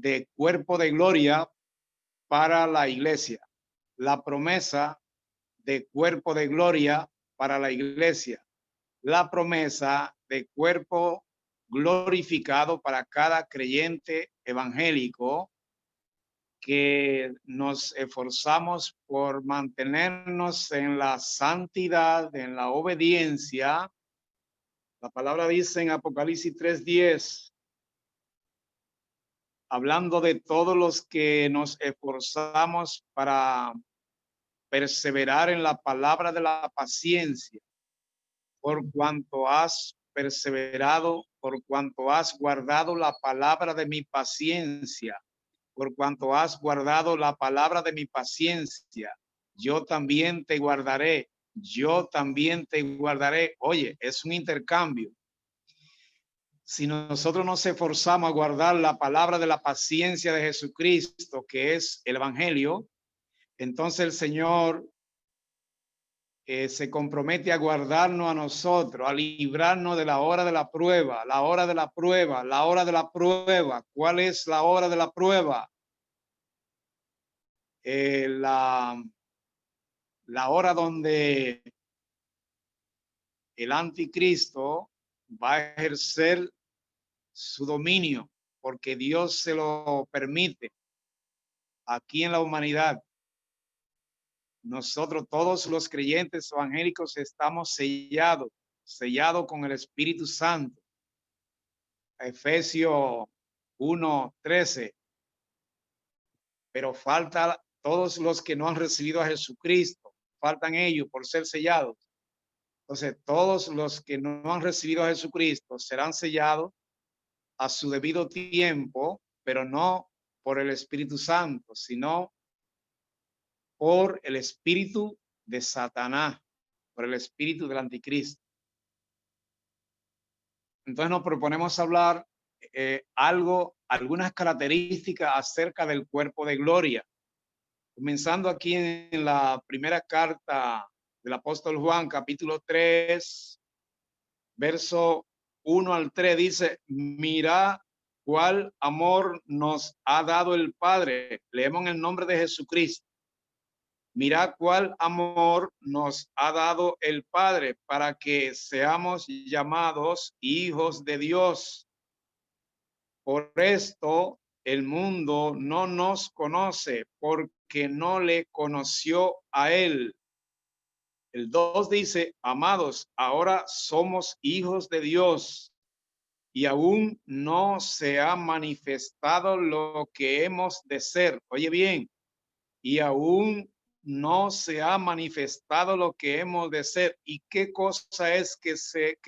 de cuerpo de gloria para la iglesia. La promesa de cuerpo de gloria para la iglesia. La promesa de cuerpo glorificado para cada creyente evangélico que nos esforzamos por mantenernos en la santidad, en la obediencia. La palabra dice en Apocalipsis 3:10, hablando de todos los que nos esforzamos para perseverar en la palabra de la paciencia, por cuanto has perseverado, por cuanto has guardado la palabra de mi paciencia, por cuanto has guardado la palabra de mi paciencia, yo también te guardaré, yo también te guardaré. Oye, es un intercambio. Si nosotros nos esforzamos a guardar la palabra de la paciencia de Jesucristo, que es el Evangelio, entonces el Señor se compromete a guardarnos a nosotros, a librarnos de la hora de la prueba, la hora de la prueba, la hora de la prueba. ¿Cuál es la hora de la prueba? La hora donde el anticristo va a ejercer su dominio, porque Dios se lo permite aquí en la humanidad. Nosotros, todos los creyentes evangélicos, estamos sellados con el Espíritu Santo. Efesios 1:13. Pero falta todos los que no han recibido a Jesucristo, faltan ellos por ser sellados. Entonces, todos los que no han recibido a Jesucristo serán sellados a su debido tiempo, pero no por el Espíritu Santo, sino por el espíritu de Satanás, por el espíritu del anticristo. Entonces nos proponemos hablar algunas características acerca del cuerpo de gloria. Comenzando aquí en la primera carta del apóstol Juan, capítulo 3, verso 1 al 3, dice, mira cuál amor nos ha dado el Padre. Leemos en el nombre de Jesucristo. Mira cuál amor nos ha dado el Padre para que seamos llamados hijos de Dios. Por esto el mundo no nos conoce porque no le conoció a él. El 2 dice, amados, ahora somos hijos de Dios y aún no se ha manifestado lo que hemos de ser. Oye bien, y aún no se ha manifestado lo que hemos de ser. ¿Y qué cosa es que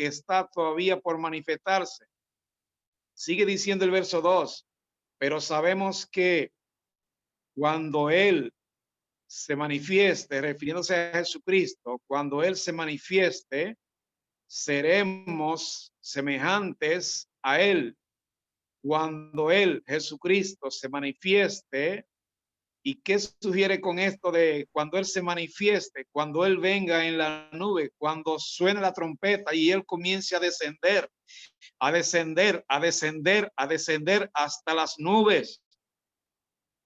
está todavía por manifestarse? Sigue diciendo el verso 2, pero sabemos que cuando Él se manifieste, refiriéndose a Jesucristo, cuando Él se manifieste, seremos semejantes a Él. Cuando Él, Jesucristo, se manifieste, ¿y qué sugiere con esto de cuando Él se manifieste, cuando Él venga en la nube, cuando suene la trompeta y Él comience a descender, a descender, a descender, a descender hasta las nubes?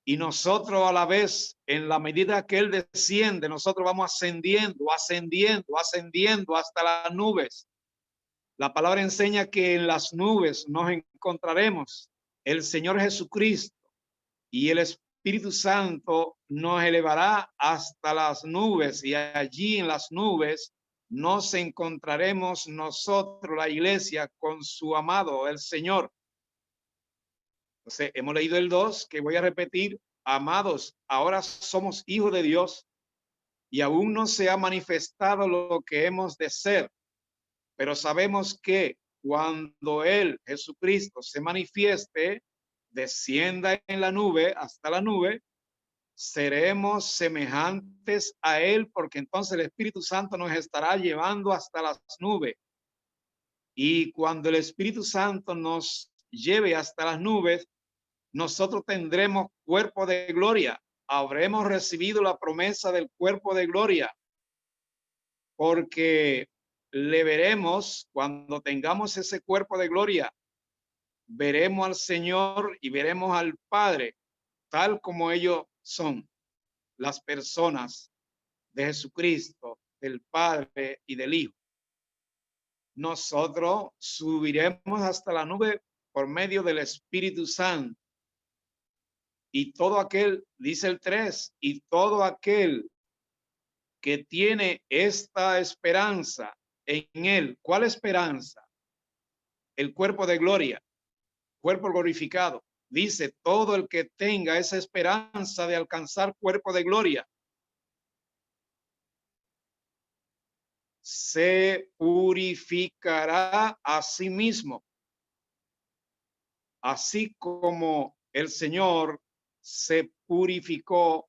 Y nosotros a la vez, en la medida que Él desciende, nosotros vamos ascendiendo, ascendiendo, ascendiendo hasta las nubes. La palabra enseña que en las nubes nos encontraremos el Señor Jesucristo y el Espíritu Santo nos elevará hasta las nubes y allí en las nubes nos encontraremos nosotros, la iglesia, con su amado, el Señor. Entonces, hemos leído el 2, que voy a repetir, amados, ahora somos hijos de Dios y aún no se ha manifestado lo que hemos de ser, pero sabemos que cuando Él, Jesucristo, se manifieste, descienda en la nube, hasta la nube, seremos semejantes a Él, porque entonces el Espíritu Santo nos estará llevando hasta las nubes. Y cuando el Espíritu Santo nos lleve hasta las nubes, nosotros tendremos cuerpo de gloria. Habremos recibido la promesa del cuerpo de gloria, porque le veremos cuando tengamos ese cuerpo de gloria. veremos al Señor y veremos al Padre tal como ellos son, las personas de Jesucristo, del Padre y del Hijo. Nosotros subiremos hasta la nube por medio del Espíritu Santo. Y todo aquel, dice el 3, y todo aquel que tiene esta esperanza en él. ¿Cuál esperanza? El cuerpo de gloria, cuerpo glorificado. Dice, todo el que tenga esa esperanza de alcanzar cuerpo de gloria, se purificará a sí mismo, así como el Señor se purificó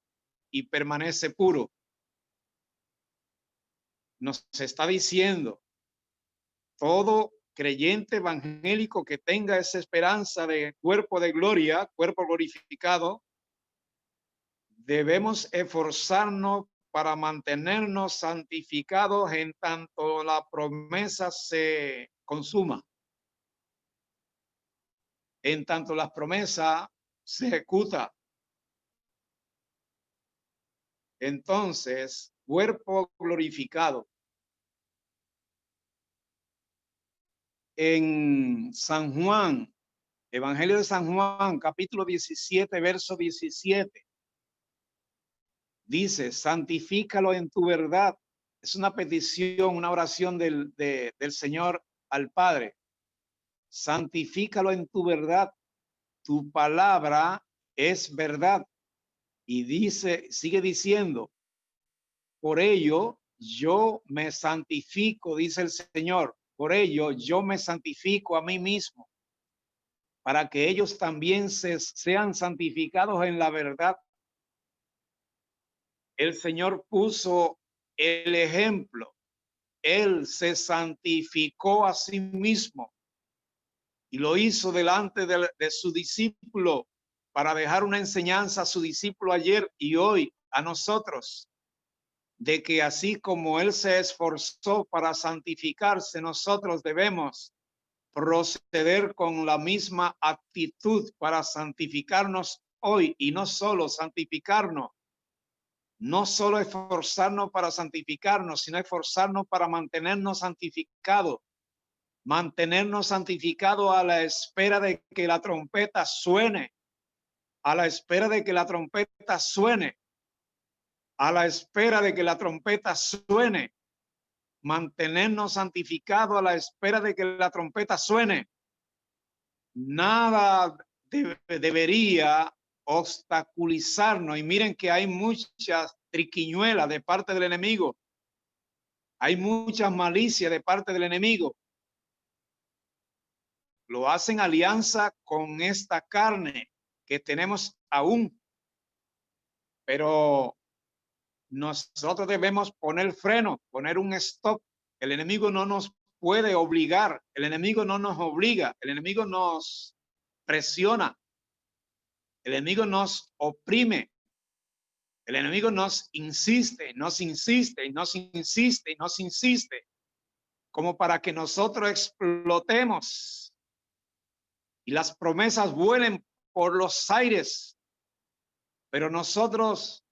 y permanece puro. Nos está diciendo, todo creyente evangélico que tenga esa esperanza de cuerpo de gloria, cuerpo glorificado, debemos esforzarnos para mantenernos santificados en tanto la promesa se consuma, en tanto la promesa se ejecuta. Entonces, cuerpo glorificado. En San Juan, Evangelio de San Juan, capítulo 17, verso 17, dice, santifícalo en tu verdad. Es una petición, una oración del Señor al Padre. Santifícalo en tu verdad. Tu palabra es verdad. Y dice, sigue diciendo, por ello yo me santifico, dice el Señor. Por ello yo me santifico a mí mismo, para que ellos también sean santificados en la verdad. El Señor puso el ejemplo. Él se santificó a sí mismo y lo hizo delante de su discípulo para dejar una enseñanza a su discípulo ayer y hoy a nosotros, de que así como Él se esforzó para santificarse, nosotros debemos proceder con la misma actitud para santificarnos hoy, y no solo santificarnos, no solo esforzarnos para santificarnos, sino esforzarnos para mantenernos santificados, mantenernos santificados a la espera de que la trompeta suene, a la espera de que la trompeta suene, a la espera de que la trompeta suene, mantenernos santificados a la espera de que la trompeta suene. Nada debería obstaculizarnos. Y miren que hay muchas triquiñuelas de parte del enemigo. Hay mucha malicia de parte del enemigo. Lo hacen alianza con esta carne que tenemos aún. Pero nosotros debemos poner freno, poner un stop. El enemigo no nos puede obligar. El enemigo no nos obliga. El enemigo nos presiona. El enemigo nos oprime. El enemigo nos insiste, nos insiste, y nos insiste, y nos insiste, como para que nosotros explotemos y las promesas vuelen por los aires. Pero nosotros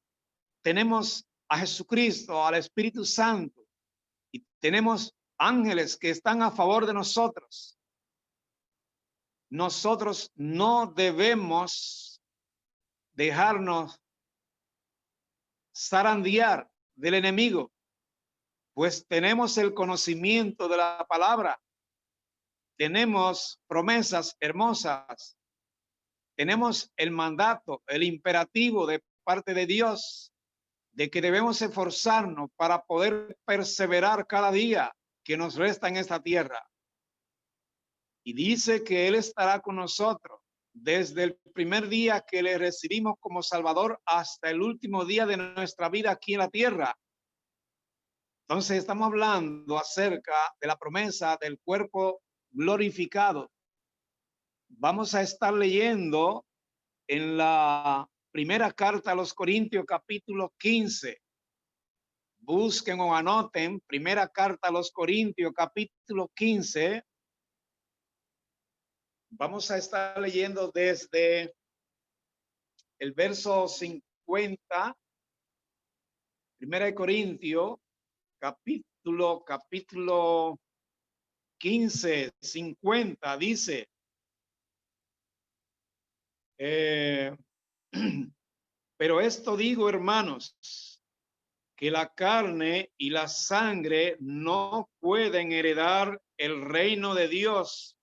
tenemos a Jesucristo, al Espíritu Santo, y tenemos ángeles que están a favor de nosotros. Nosotros no debemos dejarnos zarandear del enemigo, pues tenemos el conocimiento de la palabra, tenemos promesas hermosas, tenemos el mandato, el imperativo de parte de Dios, de que debemos esforzarnos para poder perseverar cada día que nos resta en esta tierra. Y dice que Él estará con nosotros desde el primer día que le recibimos como Salvador hasta el último día de nuestra vida aquí en la tierra. Entonces estamos hablando acerca de la promesa del cuerpo glorificado. Vamos a estar leyendo en la primera carta a los Corintios, capítulo 15. Busquen o anoten, primera carta a los Corintios, capítulo 15. Vamos a estar leyendo desde el verso 50, Primera de Corintios, capítulo 15, 50, dice, pero esto digo, hermanos, que la carne y la sangre no pueden heredar el reino de Dios.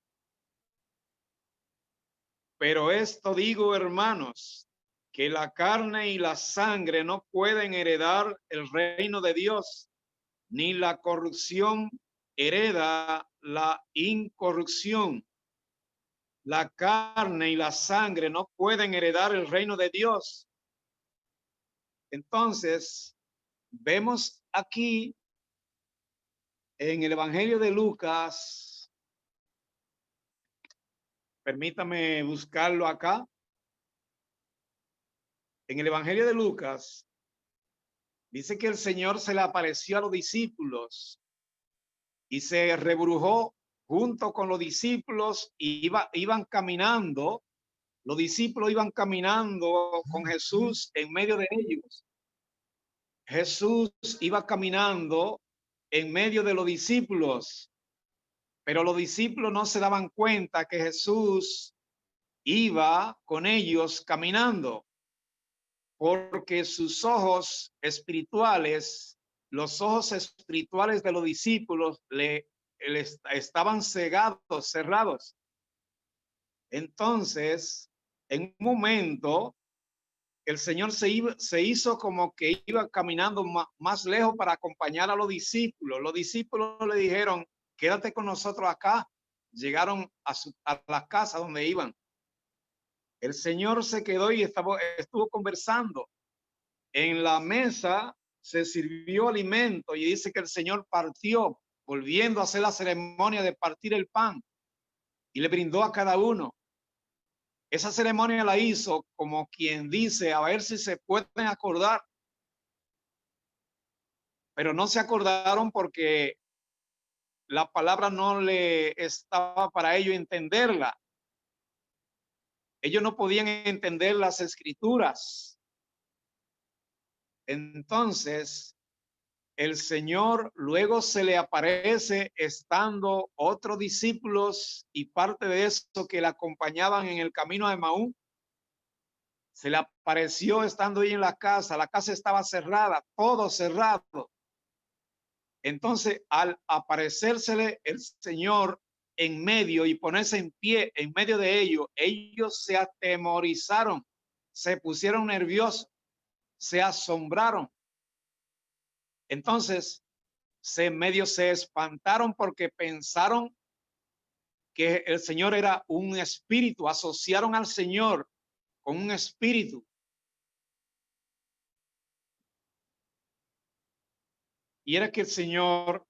Pero esto digo, hermanos, que la carne y la sangre no pueden heredar el reino de Dios, ni la corrupción hereda la incorrupción. La carne y la sangre no pueden heredar el reino de Dios. Entonces, vemos aquí en el Evangelio de Lucas, permítame buscarlo acá, en el Evangelio de Lucas, dice que el Señor se le apareció a los discípulos y se rebrujó junto con los discípulos y iban caminando. Los discípulos iban caminando con Jesús en medio de ellos. Jesús iba caminando en medio de los discípulos, pero los discípulos no se daban cuenta que Jesús iba con ellos caminando, porque sus ojos espirituales, los ojos espirituales de los discípulos le estaban cegados, cerrados. Entonces, en un momento, el Señor se hizo como que iba caminando más lejos para acompañar a los discípulos. Los discípulos le dijeron, quédate con nosotros acá. Llegaron a la casa donde iban. El Señor se quedó y estuvo conversando. En la mesa se sirvió alimento y dice que el Señor partió, volviendo a hacer la ceremonia de partir el pan, y le brindó a cada uno. Esa ceremonia la hizo como quien dice, a ver si se pueden acordar. Pero no se acordaron porque la palabra no le estaba para ellos entenderla. Ellos no podían entender las escrituras. Entonces, el Señor luego se le aparece estando otros discípulos y parte de eso que le acompañaban en el camino de Maú. Se le apareció estando ahí en la casa estaba cerrada, todo cerrado. Entonces, al aparecérsele el Señor en medio y ponerse en pie en medio de ellos se atemorizaron, se pusieron nerviosos, se asombraron. Entonces, se espantaron porque pensaron que el Señor era un espíritu, asociaron al Señor con un espíritu. Y era que el Señor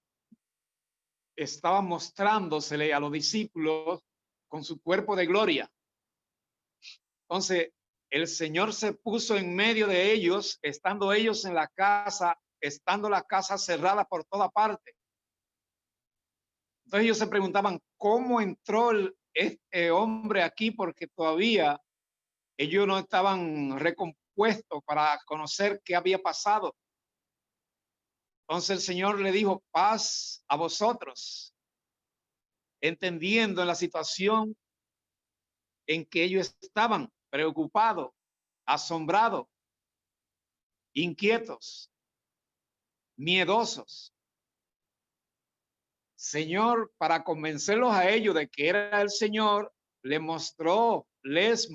estaba mostrándosele a los discípulos con su cuerpo de gloria. Entonces, el Señor se puso en medio de ellos, estando ellos en la casa, estando la casa cerrada por toda parte. Entonces ellos se preguntaban, ¿cómo entró este hombre aquí? Porque todavía ellos no estaban recompuestos para conocer qué había pasado. Entonces el Señor le dijo, paz a vosotros, entendiendo en la situación en que ellos estaban preocupados, asombrados, inquietos, miedosos. Señor, para convencerlos a ellos de que era el Señor, les mostró las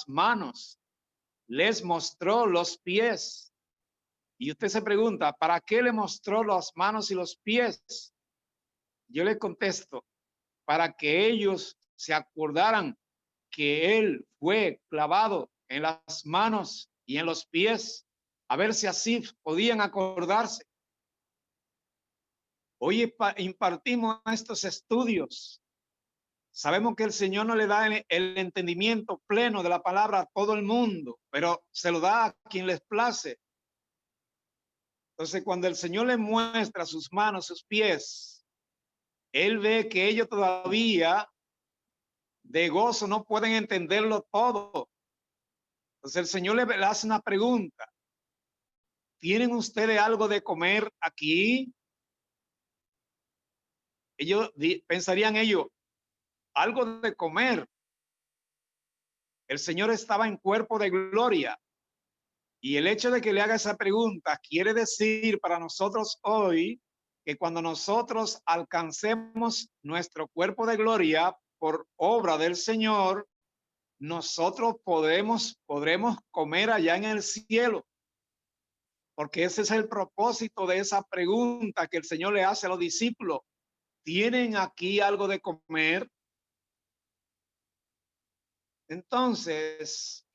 manos, les mostró los pies. Y usted se pregunta, ¿para qué le mostró las manos y los pies? Yo le contesto, para que ellos se acordaran que él fue clavado en las manos y en los pies, a ver si así podían acordarse. Hoy impartimos estos estudios. Sabemos que el Señor no le da el entendimiento pleno de la palabra a todo el mundo, pero se lo da a quien les place. Entonces, cuando el Señor le muestra sus manos, sus pies, Él ve que ellos todavía de gozo, no pueden entenderlo todo. Entonces el Señor le hace una pregunta. ¿Tienen ustedes algo de comer aquí? Pensarían ellos, algo de comer. El Señor estaba en cuerpo de gloria. Y el hecho de que le haga esa pregunta quiere decir para nosotros hoy que cuando nosotros alcancemos nuestro cuerpo de gloria por obra del Señor, nosotros podremos comer allá en el cielo. Porque ese es el propósito de esa pregunta que el Señor le hace a los discípulos. ¿Tienen aquí algo de comer? Entonces,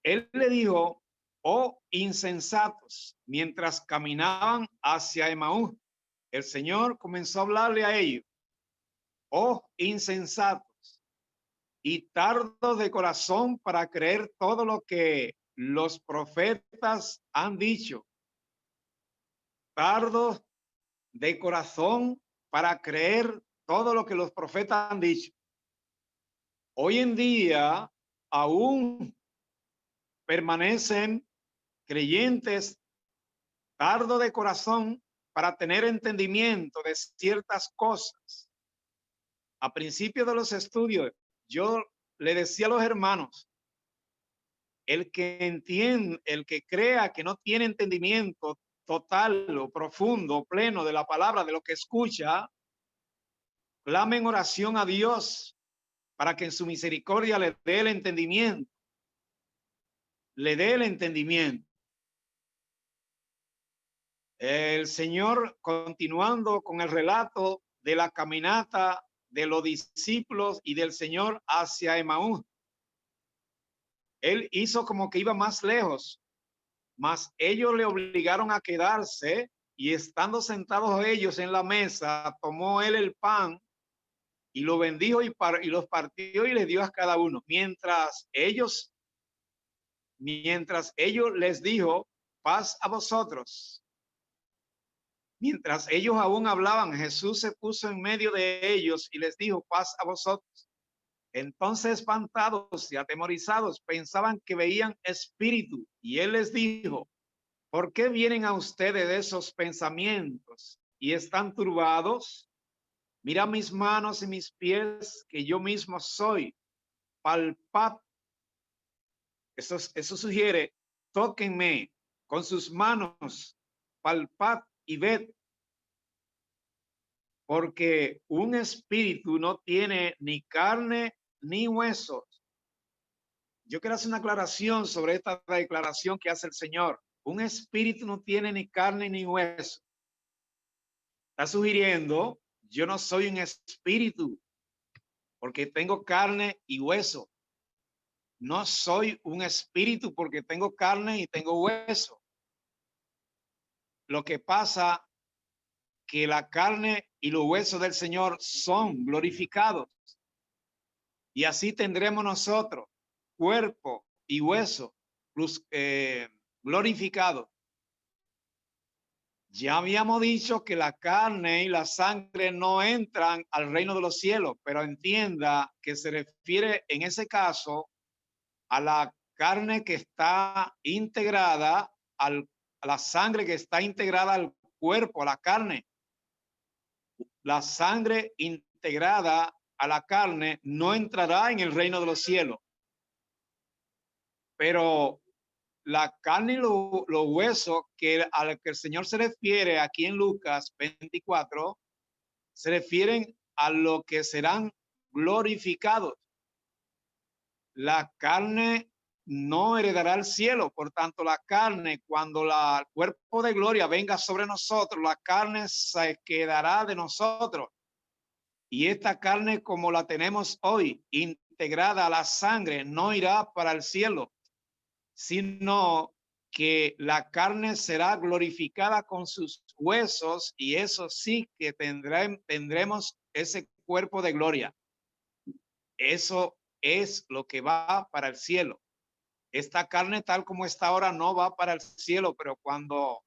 él le dijo, oh insensatos, mientras caminaban hacia Emaús. El Señor comenzó a hablarle a ellos, oh insensatos y tardos de corazón para creer todo lo que los profetas han dicho. Tardos de corazón para creer todo lo que los profetas han dicho. Hoy en día aún permanecen creyentes tardo de corazón para tener entendimiento de ciertas cosas. A principio de los estudios, yo le decía a los hermanos, el que entiende, el que crea que no tiene entendimiento total o profundo, pleno de la palabra, de lo que escucha, clame en oración a Dios para que en su misericordia le dé el entendimiento. Le dé el entendimiento. El Señor, continuando con el relato de la caminata de los discípulos y del Señor hacia Emaús, él hizo como que iba más lejos, mas ellos le obligaron a quedarse y estando sentados ellos en la mesa, tomó él el pan y lo bendijo y los partió y les dio a cada uno. Mientras ellos les dijo, paz a vosotros. Mientras ellos aún hablaban, Jesús se puso en medio de ellos y les dijo, paz a vosotros. Entonces, espantados y atemorizados, pensaban que veían espíritu. Y él les dijo, ¿por qué vienen a ustedes esos pensamientos y están turbados? Mira mis manos y mis pies, que yo mismo soy. Palpad. Eso sugiere, tóquenme con sus manos, palpad y ved. Porque un espíritu no tiene ni carne ni huesos. Yo quiero hacer una aclaración sobre esta declaración que hace el Señor. Un espíritu no tiene ni carne ni hueso. Está sugiriendo, yo no soy un espíritu porque tengo carne y hueso. No soy un espíritu porque tengo carne y tengo hueso. Lo que pasa que la carne y los huesos del Señor son glorificados. Y así tendremos nosotros cuerpo y hueso glorificado. Ya habíamos dicho que la carne y la sangre no entran al reino de los cielos, pero entienda que se refiere en ese caso a la carne que está integrada a la sangre que está integrada al cuerpo, a la carne. La sangre integrada a la carne no entrará en el reino de los cielos. Pero la carne y los huesos al que el Señor se refiere aquí en Lucas 24, se refieren a lo que serán glorificados. La carne no heredará el cielo, por tanto la carne, cuando el cuerpo de gloria venga sobre nosotros, la carne se quedará de nosotros. Y esta carne, como la tenemos hoy, integrada a la sangre, no irá para el cielo, sino que la carne será glorificada con sus huesos y eso sí que tendremos ese cuerpo de gloria. Eso es lo que va para el cielo. Esta carne tal como está ahora no va para el cielo, pero cuando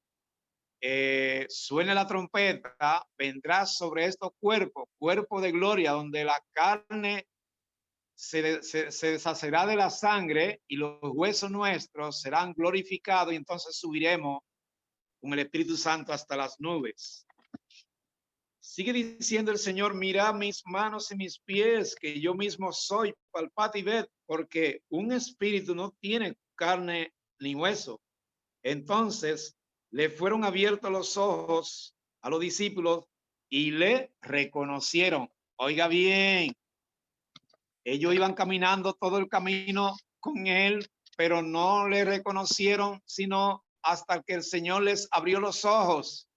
suene la trompeta, vendrá sobre estos cuerpos, cuerpo de gloria, donde la carne se deshacerá de la sangre y los huesos nuestros serán glorificados, y entonces subiremos con el Espíritu Santo hasta las nubes. Sigue diciendo el Señor: mira mis manos y mis pies, que yo mismo soy, palpad y ved, porque un espíritu no tiene carne ni hueso. Entonces le fueron abiertos los ojos a los discípulos y le reconocieron. Oiga bien, ellos iban caminando todo el camino con él, pero no le reconocieron sino hasta que el Señor les abrió los ojos.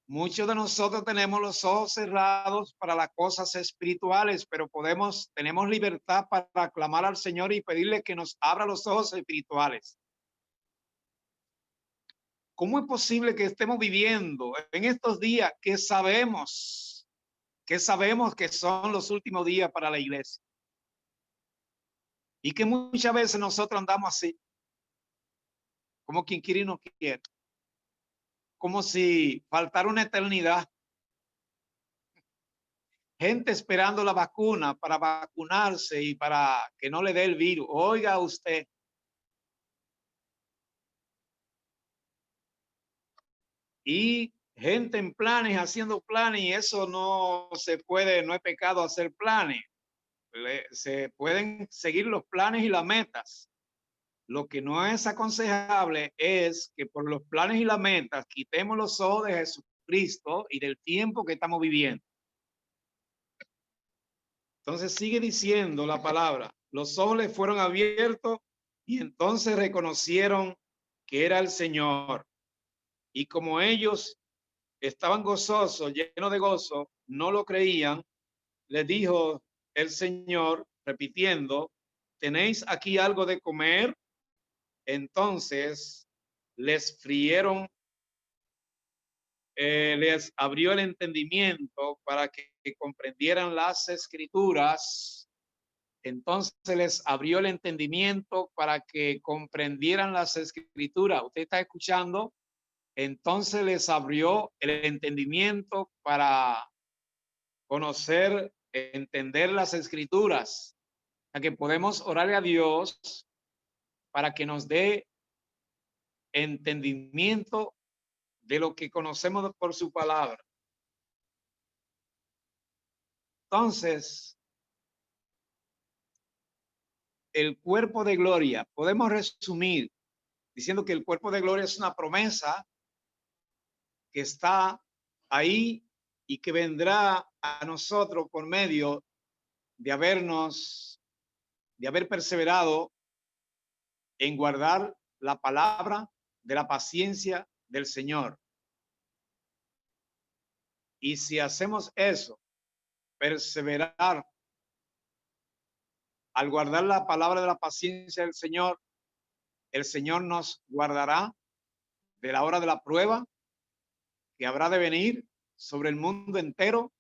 Muchos de nosotros tenemos los ojos cerrados para las cosas espirituales, pero tenemos libertad para clamar al Señor y pedirle que nos abra los ojos espirituales. ¿Cómo es posible que estemos viviendo en estos días que sabemos que son los últimos días para la iglesia? Y que muchas veces nosotros andamos así, como quien quiere y no quiere, como si faltara una eternidad. Gente esperando la vacuna para vacunarse y para que no le dé el virus. Oiga usted. Y gente en planes, haciendo planes, y eso no se puede, no es pecado hacer planes. Se pueden seguir los planes y las metas. Lo que no es aconsejable es que por los planes y las metas quitemos los ojos de Jesucristo y del tiempo que estamos viviendo. Entonces sigue diciendo la palabra: los ojos les fueron abiertos y entonces reconocieron que era el Señor. Y como ellos estaban gozosos, llenos de gozo, no lo creían, les dijo el Señor, repitiendo: ¿tenéis aquí algo de comer? Entonces les les abrió el entendimiento para que comprendieran las escrituras. Entonces les abrió el entendimiento para que comprendieran las escrituras. ¿Usted está escuchando? Entonces les abrió el entendimiento para conocer, entender las escrituras, a que podemos orarle a Dios para que nos dé entendimiento de lo que conocemos por su palabra. Entonces, el cuerpo de gloria, podemos resumir diciendo que el cuerpo de gloria es una promesa que está ahí y que vendrá a nosotros por medio de haber perseverado en guardar la palabra de la paciencia del Señor. Y si hacemos eso, perseverar al guardar la palabra de la paciencia del Señor, el Señor nos guardará de la hora de la prueba que habrá de venir sobre el mundo entero.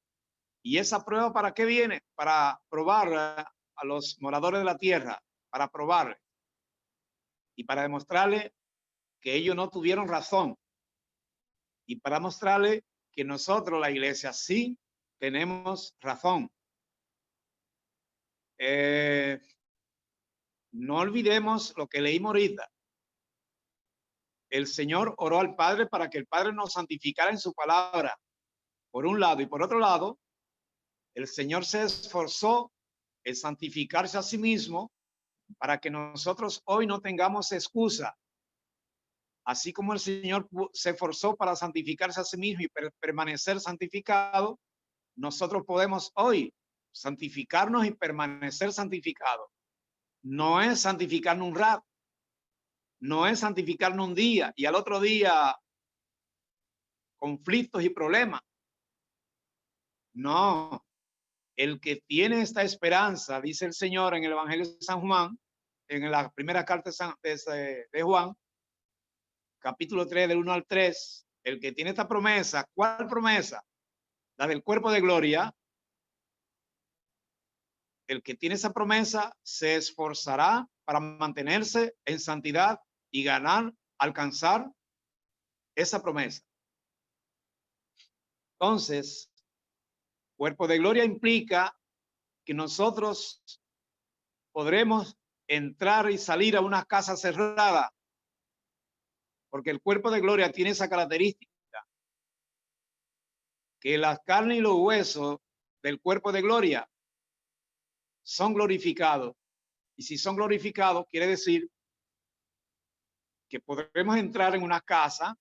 ¿Y esa prueba para qué viene? Para probar a los moradores de la tierra, para probarle y para demostrarle que ellos no tuvieron razón, y para mostrarle que nosotros, la iglesia, sí tenemos razón. No olvidemos lo que leímos ahorita. El Señor oró al Padre para que el Padre nos santificara en su palabra, por un lado, y por otro lado, el Señor se esforzó en santificarse a sí mismo para que nosotros hoy no tengamos excusa. Así como el Señor se esforzó para santificarse a sí mismo y permanecer santificado, nosotros podemos hoy santificarnos y permanecer santificados. No es santificarnos un rato, no es santificarnos un día y al otro día conflictos y problemas. No, el que tiene esta esperanza, dice el Señor en el Evangelio de San Juan, en la primera carta de Juan, capítulo 3, del 1 al 3, el que tiene esta promesa, ¿cuál promesa? La del cuerpo de gloria. El que tiene esa promesa se esforzará para mantenerse en santidad y ganar alcanzar esa promesa. Entonces, cuerpo de gloria implica que nosotros podremos entrar y salir a una casa cerrada, porque el cuerpo de gloria tiene esa característica, que las carnes y los huesos del cuerpo de gloria son glorificados. Y si son glorificados, quiere decir que podremos entrar en una casa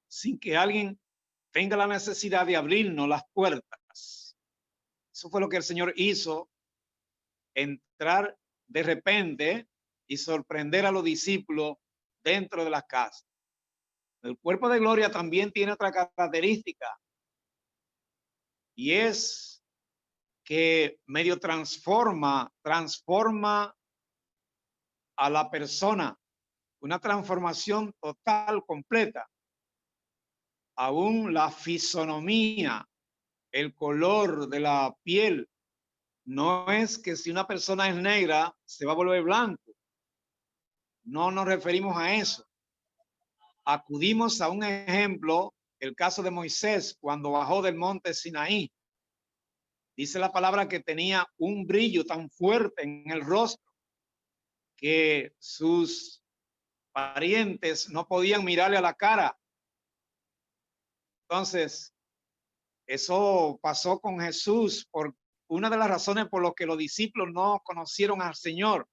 sin que alguien tenga la necesidad de abrirnos las puertas. Eso fue lo que el Señor hizo, entrar de repente y sorprender a los discípulos dentro de las casas. El cuerpo de gloria también tiene otra característica, y es que medio transforma a la persona, una transformación total, completa. Aún la fisonomía, el color de la piel, no es que si una persona es negra se va a volver blanco. No nos referimos a eso. Acudimos a un ejemplo, el caso de Moisés cuando bajó del monte Sinaí. Dice la palabra que tenía un brillo tan fuerte en el rostro que sus parientes no podían mirarle a la cara. Entonces, eso pasó con Jesús por una de las razones por las que los discípulos no conocieron al Señor.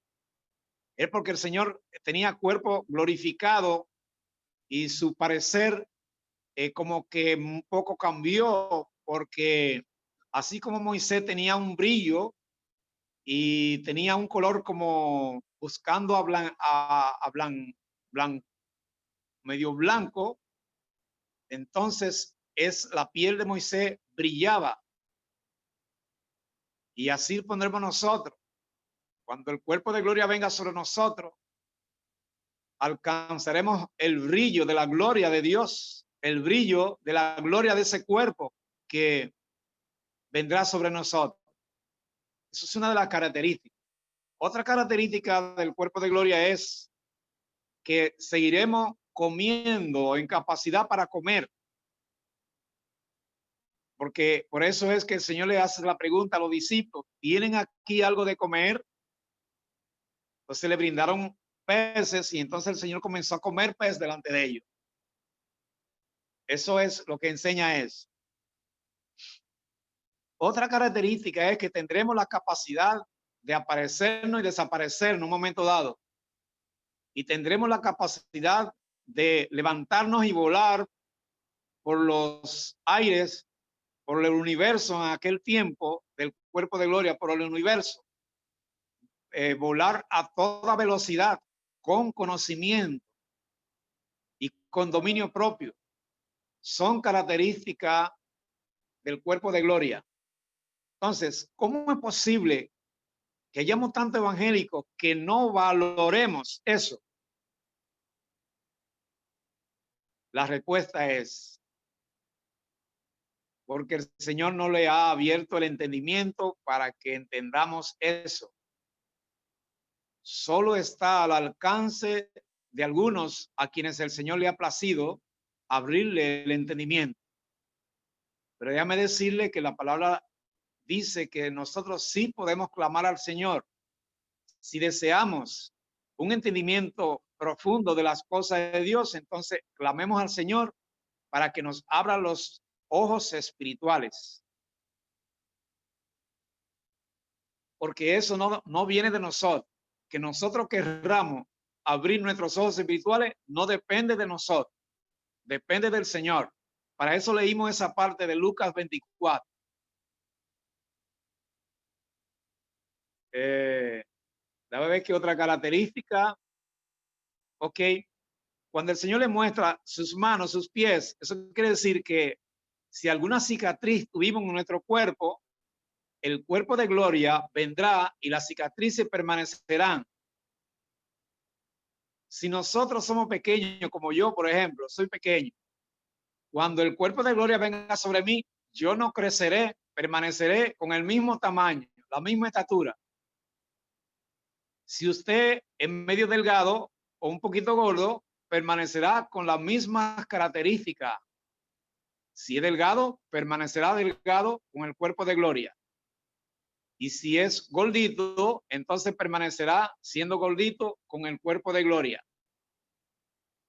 Es porque el Señor tenía cuerpo glorificado y su parecer como que un poco cambió, porque así como Moisés tenía un brillo y tenía un color como buscando medio blanco, entonces la piel de Moisés brillaba. Y así pondremos nosotros. Cuando el cuerpo de gloria venga sobre nosotros, alcanzaremos el brillo de la gloria de Dios, el brillo de la gloria de ese cuerpo que vendrá sobre nosotros. Eso es una de las características. Otra característica del cuerpo de gloria es que seguiremos comiendo en capacidad para comer. Porque por eso es que el Señor le hace la pregunta a los discípulos, ¿tienen aquí algo de comer? Entonces le brindaron peces y entonces el Señor comenzó a comer pez delante de ellos. Eso es lo que enseña eso. Otra característica es que tendremos la capacidad de aparecernos y desaparecer en un momento dado. Y tendremos la capacidad de levantarnos y volar por los aires, por el universo en aquel tiempo del cuerpo de gloria, por el universo. Volar a toda velocidad, con conocimiento y con dominio propio. Son características del cuerpo de gloria. Entonces, ¿cómo es posible que hayamos tantos evangélicos que no valoremos eso? La respuesta es porque el Señor no le ha abierto el entendimiento para que entendamos eso. Solo está al alcance de algunos a quienes el Señor le ha placido abrirle el entendimiento. Pero déjame decirle que la palabra dice que nosotros sí podemos clamar al Señor si deseamos un entendimiento profundo de las cosas de Dios. Entonces clamemos al Señor para que nos abra los ojos espirituales, porque eso no viene de nosotros. Que nosotros querramos abrir nuestros ojos espirituales no depende de nosotros, depende del Señor. Para eso leímos esa parte de Lucas 24. Debe ver que otra característica. Ok, cuando el Señor le muestra sus manos, sus pies, eso quiere decir que si alguna cicatriz tuvimos en nuestro cuerpo, el cuerpo de gloria vendrá y las cicatrices permanecerán. Si nosotros somos pequeños, como yo, por ejemplo, soy pequeño, cuando el cuerpo de gloria venga sobre mí, yo no creceré, permaneceré con el mismo tamaño, la misma estatura. Si usted es medio delgado o un poquito gordo, permanecerá con las mismas características. Si es delgado, permanecerá delgado con el cuerpo de gloria. Y si es gordito, entonces permanecerá siendo gordito con el cuerpo de gloria.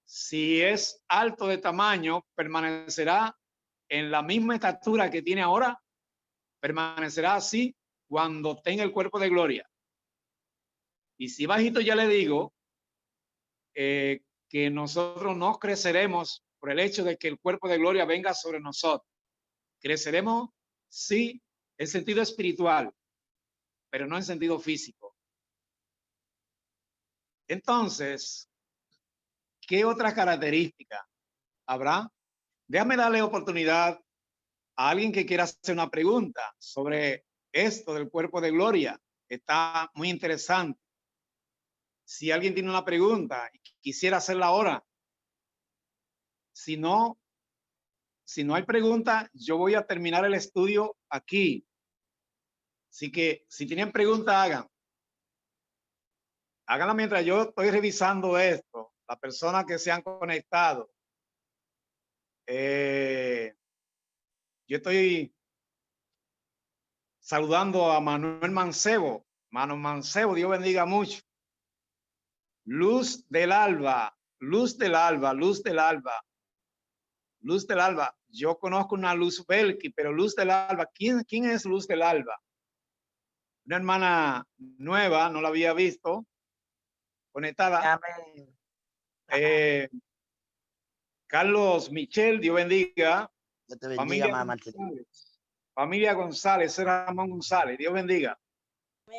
Si es alto de tamaño, permanecerá en la misma estatura que tiene ahora, permanecerá así cuando tenga el cuerpo de gloria. Y si bajito, ya le digo que nosotros no creceremos por el hecho de que el cuerpo de gloria venga sobre nosotros. Creceremos, sí, en sentido espiritual, pero no en sentido físico. Entonces, ¿qué otra característica habrá? Déjame darle oportunidad a alguien que quiera hacer una pregunta sobre esto del cuerpo de gloria. Está muy interesante. Si alguien tiene una pregunta y quisiera hacerla ahora, si no hay pregunta, yo voy a terminar el estudio aquí. Así que si tienen preguntas, háganla mientras yo estoy revisando esto. Las personas que se han conectado. Yo estoy saludando a Manuel Mancebo. Manuel Mancebo, Dios bendiga mucho. Luz del alba, luz del alba, luz del alba, luz del alba. Yo conozco una Luz Belki, pero Luz del alba, ¿quién es Luz del alba? Una hermana nueva, no la había visto, conectada. Carlos Michel, Dios bendiga. Dios te bendiga, mamá. Familia González, Ramón González, Dios bendiga.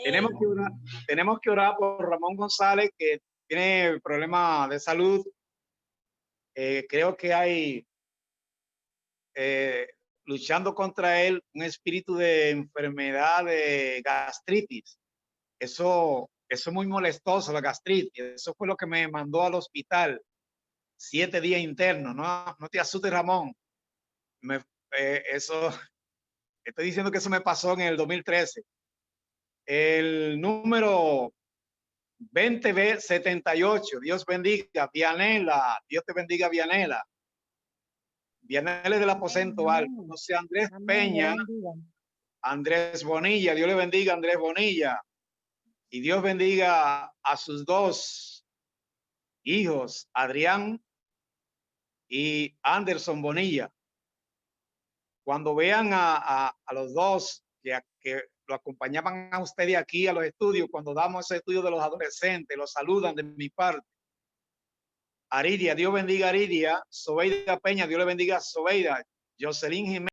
Tenemos que orar por Ramón González, que tiene problemas de salud. Creo que hay luchando contra él un espíritu de enfermedad de gastritis. Eso es muy molestoso, la gastritis. Eso fue lo que me mandó al hospital. 7 días internos. No te asustes, Ramón. Estoy diciendo que eso me pasó en el 2013. El número 20B78. Dios bendiga. Vianela. Dios te bendiga, Vianela. Vianela es del aposento alto. No sé, Andrés Peña. Andrés Bonilla. Dios le bendiga, Andrés Bonilla. Y Dios bendiga a sus 2 hijos, Adrián y Anderson Bonilla. Cuando vean a los 2 que lo acompañaban a ustedes aquí a los estudios, cuando damos ese estudio de los adolescentes, los saludan de mi parte. Aridia, Dios bendiga a Aridia. Sobeida Peña, Dios le bendiga a Sobeida. Jocelyn Jiménez.